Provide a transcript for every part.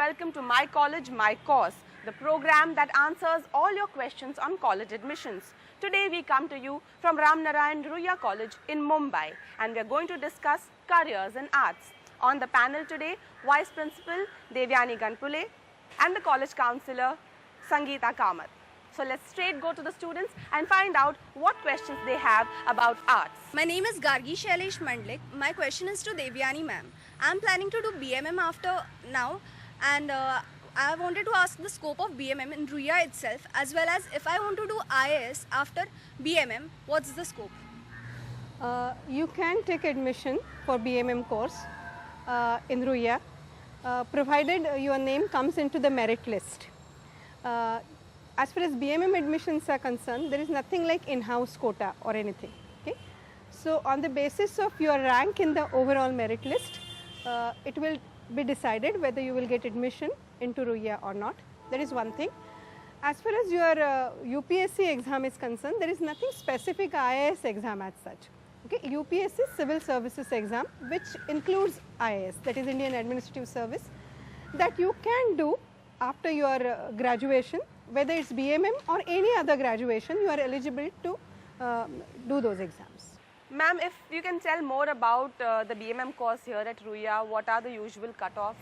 welcome to My College, My Course, the program that answers all your questions on college admissions. Today we come to you from Ramnarayan Ruia College in Mumbai, and we are going to discuss careers in arts. On the panel today, Vice Principal Devyani Ganpule and the college counsellor Sangeeta Kamath. So let's straight go to the students and find out what questions they have about arts. My name is Gargi Shailesh Mandlik. My question is to Devyani ma'am. I am planning to do BMM after now, and I wanted to ask the scope of BMM in Ruia itself, as well as if I want to do IAS after BMM, what's the scope? You can take admission for BMM course in Ruia, provided your name comes into the merit list. As far as BMM admissions are concerned, there is nothing like in-house quota or anything. Okay? So on the basis of your rank in the overall merit list, it will be decided whether you will get admission into Ruia or not. That is one thing. As far as your UPSC exam is concerned, there is nothing specific IAS exam as such. Okay? UPSC Civil Services exam, which includes IAS, that is Indian Administrative Service, that you can do after your graduation, whether it's BMM or any other graduation, you are eligible to do those exams. Ma'am, if you can tell more about the BMM course here at Ruia, what are the usual cutoffs?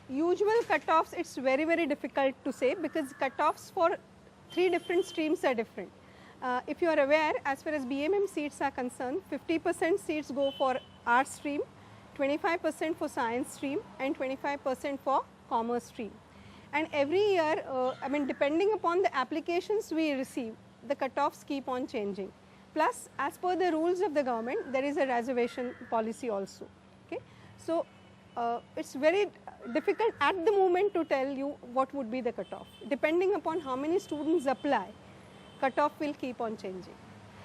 Usual cutoffs, it's very, very difficult to say because cutoffs for 3 different streams are different. If you are aware, as far as BMM seats are concerned, 50% seats go for arts stream, 25% for science stream and 25% for commerce stream. And every year, depending upon the applications we receive, the cutoffs keep on changing. Plus, as per the rules of the government, there is a reservation policy also. Okay? So, it's very difficult at the moment to tell you what would be the cutoff. Depending upon how many students apply, cutoff will keep on changing.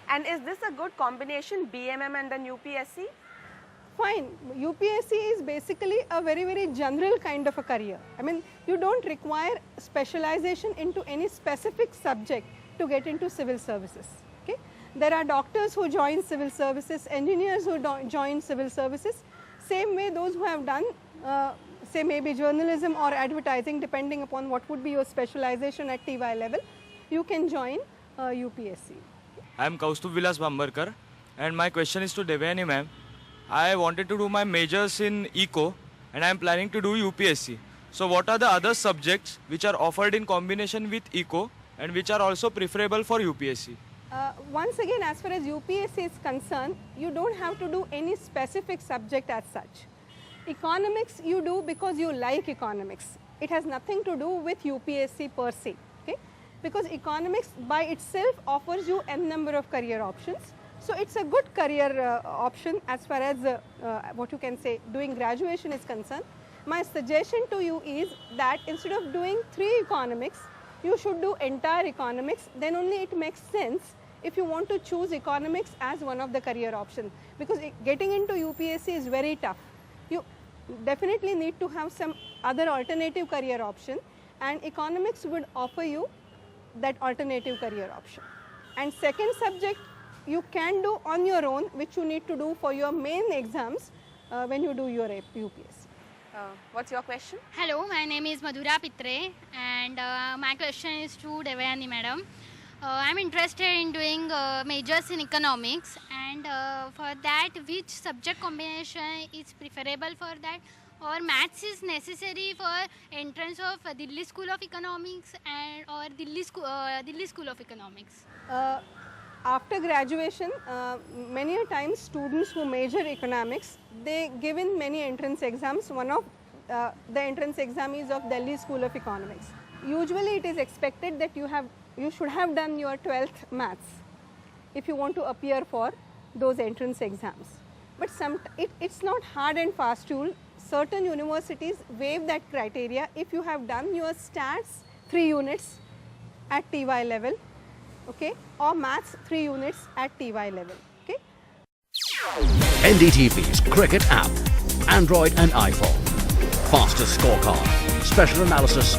And is this a good combination, BMM and then UPSC? Fine. UPSC is basically a very, very general kind of a career. You don't require specialization into any specific subject to get into civil services. Okay? There are doctors who join civil services, engineers who join civil services. Same way those who have done, say maybe journalism or advertising, depending upon what would be your specialization at TY level, you can join UPSC. I am Kaustubh Vilas Bambarkar, and my question is to Devyani ma'am. I wanted to do my majors in Eco and I am planning to do UPSC. So what are the other subjects which are offered in combination with Eco and which are also preferable for UPSC? Once again, as far as UPSC is concerned, you don't have to do any specific subject as such. Economics you do because you like economics. It has nothing to do with UPSC per se. Okay? Because economics by itself offers you n number of career options. So it's a good career option as far as what you can say doing graduation is concerned. My suggestion to you is that instead of doing 3 economics, you should do entire economics. Then only it makes sense if you want to choose economics as one of the career options. Because getting into UPSC is very tough. You definitely need to have some other alternative career option, and economics would offer you that alternative career option. And second subject you can do on your own, which you need to do for your main exams when you do your UPSC. What's your question? Hello, my name is Madhura Pitre, and my question is to Devyani madam. I'm interested in doing majors in economics, and for that, which subject combination is preferable for that, or maths is necessary for entrance of Delhi School of Economics and or Delhi School of Economics? After graduation, many a times students who major economics, they give in many entrance exams. One of the entrance exam is of Delhi School of Economics. Usually it is expected that you should have done your 12th maths if you want to appear for those entrance exams. But it's not hard and fast rule. Certain universities waive that criteria if you have done your stats 3 units at TY level. Okay, or maths 3 units at TY level. Okay. NDTV's cricket app, Android and iPhone, fastest scorecard, special analysis,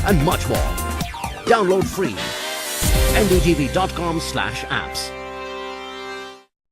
and much more. Download free. ndtv.com/apps.